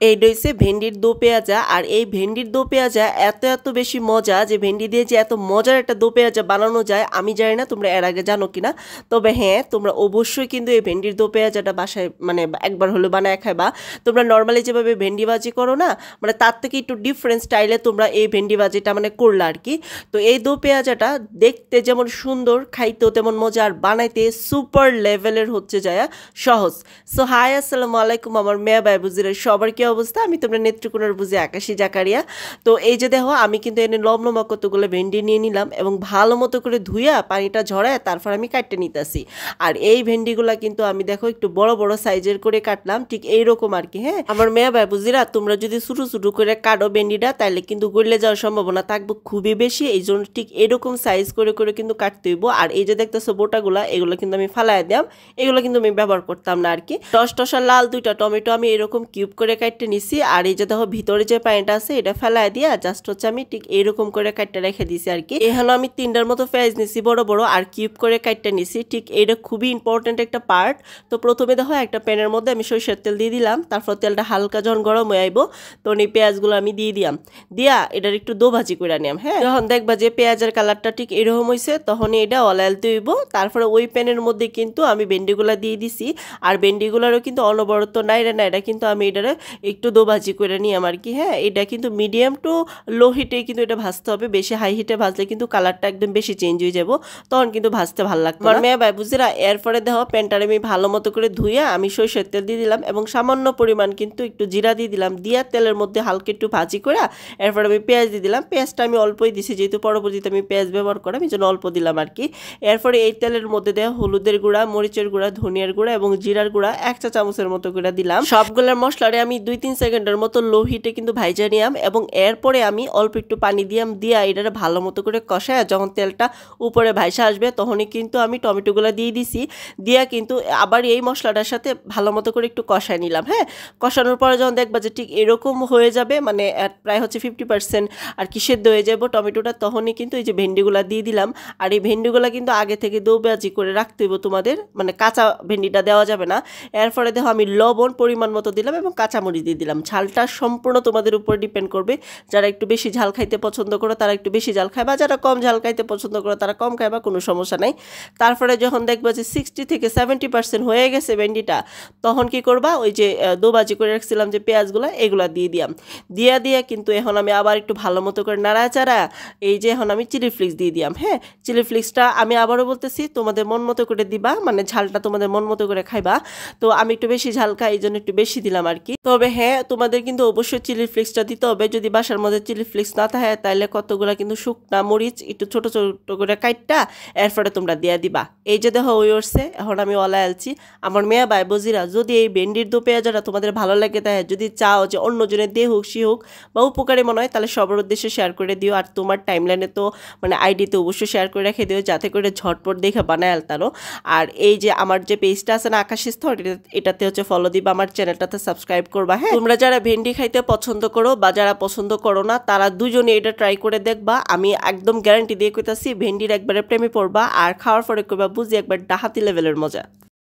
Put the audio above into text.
এইটা হচ্ছে ভেন্ডির দো পেঁয়াজা। আর এই ভেন্ডির দো পেঁয়াজা এত বেশি মজা যে ভেন্ডি দিয়ে যে এত মজার একটা দো পেঁয়াজা বানানো যায় আমি জানি না তোমরা এর আগে জানো কিনা। তবে হ্যাঁ, তোমরা অবশ্যই কিন্তু এই ভেন্ডির দো পেঁয়াজাটা বাসায় মানে একবার হলো বানায় খাইবা। তোমরা নর্মালি যেভাবে ভেন্ডি ভাজি করো না, মানে তার থেকে একটু ডিফারেন্ট স্টাইলে তোমরা এই ভেন্ডি ভাজিটা মানে করলা আর কি। তো এই দো পেঁয়াজাটা দেখতে যেমন সুন্দর, খাইতেও তেমন মজা, আর বানাইতে সুপার লেভেলের হচ্ছে যায় সহজ। সো হাই, আসসালামু আলাইকুম আমার মেয়া ভাই বুঝিরা, সবার কি অবস্থা? আমি তোমরা নেত্রকোনার বুঝি আকাশী জাকারিয়া। তো এই যে দেখো, আমি কিন্তু এনে লম্বা কতগুলো ভেন্ডি নিয়ে নিলাম এবং ভালো মতো করে ধুইয়া পানিটা ঝরায় তারপর আমি কাটতে নিতেছি। আর এই ভেন্ডিগুলা কিন্তু আমি দেখো একটু বড় বড় সাইজের করে কাটলাম, ঠিক এইরকম আর কি। হ্যাঁ আমার মেয়া ভাই বুঝিরা, তোমরা যদি ছোটো ছোটো করে কাটো ভেন্ডিটা তাহলে কিন্তু গলে যাওয়ার সম্ভাবনা থাকবে খুবই বেশি। এই জন্য ঠিক এরকম সাইজ করে করে কিন্তু কাটতে হইব। আর এই যে দেখতেছো বোটাগুলা, এগুলো কিন্তু আমি ফালাই দিলাম, এগুলো কিন্তু আমি ব্যবহার করতাম না আর কি। টসটসা লাল দুইটা টমেটো আমি এরকম কিউব করে কাটতে নিছি। আর এই যে দেখো ভিতরে যে পানিটা আছে এটা ফেলাই দিয়া জাস্ট হচ্ছে আমি ঠিক এরকম করে কাটতে রেখে দিছি আর কি। এখানে আমি 3টার মতো পেঁয়াজ নিছি বড় বড়, আর কিউব করে কাটতে নিছি। ঠিক এটা খুবই ইম্পর্টেন্ট একটা পার্ট। তো প্রথমে দেখো একটা প্যানের মধ্যে আমি সরিষার তেল দিয়ে দিলাম, তারপর তেলটা হালকা যখন গরম হয়ে আইব তখন এই পেঁয়াজগুলো আমি দিয়ে দিলাম, দিয়া এটার একটু দো ভাজি করে নিলাম। হ্যাঁ, যখন দেখবা যে পেঁয়াজের কালারটা ঠিক এরকম হয়েছে তখনই এটা অলাইলতে হইব। তারপরে ওই প্যানের মধ্যে কিন্তু আমি ভেন্ডিগুলা দিয়ে দিছি। আর ভেন্ডিগুলারও কিন্তু অনবরত নাইরা নাইরা কিন্তু আমি এটারে একটু দো ভাজি করে নিই আমার কি। হ্যাঁ, এটা কিন্তু মিডিয়াম টু লো হিটে কিন্তু এটা ভাজতে হবে, বেশি হাই হিটে ভাজলে কিন্তু কালারটা একদম বেশি চেঞ্জ হয়ে যাব, তখন কিন্তু ভাজতে ভালো লাগবে। আমার মেয়ে ভাই বুঝিরা, এরপরে দেখো প্যানটারে আমি ভালো মতো করে ধুইয়া আমি সরিষার তেল দিয়ে দিলাম এবং সামান্য পরিমাণ কিন্তু একটু জিরা দিয়ে দিলাম, দিয়া তেলের মধ্যে হালকা একটু ভাজি করে এরপরে আমি পেঁয়াজ দিয়ে দিলাম। পেঁয়াজটা আমি অল্পই দিছি, যেহেতু পরবর্তীতে আমি পেঁয়াজ ব্যবহার করি আমি জন্য অল্প দিলাম আর কি। এরপরে এই তেলের মধ্যে দেওয়া হলুদের গুঁড়া, মরিচের গুঁড়া, ধনিয়ার গুঁড়া এবং জিরার গুঁড়া 1 চা চামচের মতো করে দিলাম। সবগুলোর মশলারে আমি 2-3 সেকেন্ডের মতো লো হিটে কিন্তু ভাইজা নিলাম এবং এরপরে আমি অল্প একটু পানি দিলাম, দিয়া এটা ভালো মতো করে কষায় যখন তেলটা উপরে ভাইসা আসবে তখনই কিন্তু আমি টমেটোগুলো দিয়ে দিছি, দিয়া কিন্তু আবার এই মশলাটার সাথে ভালো মতো করে একটু কষায় নিলাম। হ্যাঁ, কষানোর পরে যখন দেখবা যে ঠিক এরকম হয়ে যাবে, মানে প্রায় হচ্ছে 50% আর কি সেদ্ধ হয়ে যাবো টমেটোটা, তখনই কিন্তু এই যে ভেন্ডিগুলা দিয়ে দিলাম। আর এই ভেন্ডিগুলা কিন্তু আগে থেকে দো ভাজি করে রাখতে হইব তোমাদের, মানে কাঁচা ভেন্ডিটা দেওয়া যাবে না। এরপরে দেখো আমি লবণ পরিমাণ মতো দিলাম এবং কাঁচামরিচ দিয়ে দিলাম। ঝালটা সম্পূর্ণ তোমাদের উপর ডিপেন্ড করবে। যারা একটু বেশি ঝাল খাইতে পছন্দ করো তারা একটু বেশি ঝাল খায়, বা যারা কম ঝাল খাইতে পছন্দ করো তারা কম খায়, বা কোনো সমস্যা নাই। তারপরে যখন দেখবা যে 60 থেকে 70% হয়ে গেছে ভেন্ডিটা, তখন কি করবা, ওই যে দো ভাজি করে রাখছিলাম যে পেঁয়াজগুলো, এগুলা দিয়ে দিলাম। দিয়া কিন্তু এখন আমি আবার একটু ভালো মতো করে নাড়াচাড়া এই যে এখন আমি চিলি ফ্লেক্স দিয়ে দিলাম। হ্যাঁ, চিলি ফ্লেক্সটা আমি আবারও বলতেছি তোমাদের মন মতো করে দিবা, মানে ঝালটা তোমাদের মন মতো করে খাইবা। তো আমি একটু বেশি ঝাল খাই, এই জন্য একটু বেশি দিলাম আর কি। তবে হ্যাঁ, তোমাদের কিন্তু অবশ্যই চিলি ফ্লেক্সটা দিতে হবে। যদি বাসার মধ্যে চিলি ফ্লেক্স না থাকে তাহলে কতগুলা কিন্তু শুকনা মরিচ একটু ছোট ছোট করে কাটটা এরপরে তোমরা দিয়ে দিবা। এই যে দেখো ওই উঠছে, এখন আমি ওলা আলছি। আমার মেয়া ভাই বজিরা, যদি এই ভেন্ডির দো পেঁয়াজাটা তোমাদের ভালো লাগে, তাই যদি চাও যে অন্যজনের দিয়ে হোক সে হোক বা উপকারী মনে হয়, তাহলে সবার উদ্দেশ্যে শেয়ার করে দিও। আর তোমার টাইমলাইনে তো মানে আইডিতে অবশ্যই শেয়ার করে রেখে দিও, যাতে করে ঝটপট দেখে বানায় আলতারো। আর এই যে আমার যে পেজটা আছে না আকাশী স্তর, এটাতে হচ্ছে ফলো দিবা, আমার চ্যানেলটাতে সাবস্ক্রাইব করবা। হ্যাঁ, তোমরা যারা ভেন্ডি খাইতে পছন্দ করো বা যারা পছন্দ করো না তারা দুজনে এটা ট্রাই করে দেখবা। আমি একদম গ্যারান্টি দিয়ে কইতাছি ভেন্ডির একবারে প্রেমে পড়বা, আর খাওয়ার পরে কইবা বুঝি একবার ডাহাতি লেভেলের মজা।